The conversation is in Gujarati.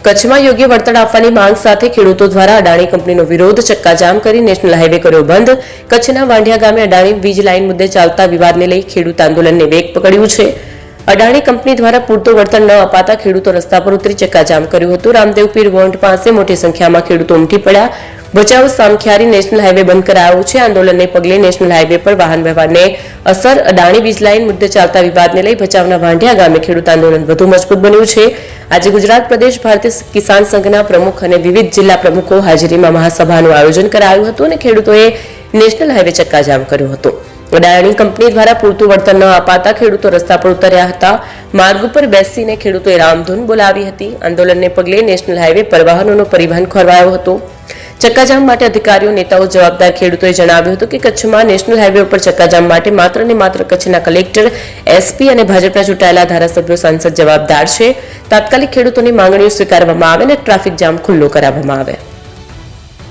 કચ્છમાં યોગ્ય વળતર આપવાની માંગ સાથે ખેડૂતો દ્વારા અડાણી કંપનીનો વિરોધ ચક્કાજામ કરી નેશનલ હાઈવે કર્યો બંધ. કચ્છના વાંઢિયા ગામે અડાણી વીજ લાઈન મુદ્દે ચાલતા વિવાદને લઈ ખેડૂત આંદોલનને વેગ પકડ્યું છે. અડાણી કંપની દ્વારા પૂરતું વળતર ન અપાતા ખેડૂતો રસ્તા પર ઉતરી ચક્કાજામ કર્યું હતું. રામદેવ પીર વોન્ટ પાસે મોટી સંખ્યામાં ખેડૂતો ઉમટી પડ્યા. ભચાઉ સામખિયારી નેશનલ હાઈવે બંધ કરાયો છે. આંદોલનને પગલે નેશનલ હાઈવે પર વાહન વ્યવહારને અસર. અડાણી વીજ લાઈન મુદ્દે ચાલતા વિવાદને લઈ ભચાઉના વાંઢિયા ગામે ખેડૂત આંદોલન વધુ મજબૂત બન્યું છે. આજે ગુજરાત પ્રદેશ ભારતીય કિસાન સંઘના પ્રમુખ અને વિવિધ જિલ્લા પ્રમુખો હાજરીમાં મહાસભાનું આયોજન કરાયું હતું અને ખેડૂતોએ નેશનલ હાઈવે ચક્કાજામ કર્યો હતો. અડાણી કંપની દ્વારા પૂરતું વળતર ન અપાતા ખેડૂતો રસ્તા પર ઉતર્યા હતા. માર્ગ ઉપર બેસીને ખેડૂતોએ રામધૂન બોલાવી હતી. આંદોલનને પગલે નેશનલ હાઈવે પર વાહનોનો પરિવહન ખોરવાયો હતો. ચક્કાજામ માટે અધિકારીઓ, નેતાઓ, જવાબદાર ખેડૂતોએ જણાવ્યું હતું કે કચ્છમાં નેશનલ હાઈવે ઉપર ચક્કાજામ માટે માત્ર ને માત્ર કચ્છના કલેક્ટર, એસપી અને ભાજપના ચૂંટાયેલા ધારાસભ્યો, સાંસદ જવાબદાર છે. તાત્કાલિક ખેડૂતોની માંગણીઓ સ્વીકારવામાં આવે અને ટ્રાફિક જામ ખુલ્લો કરાવવામાં આવે.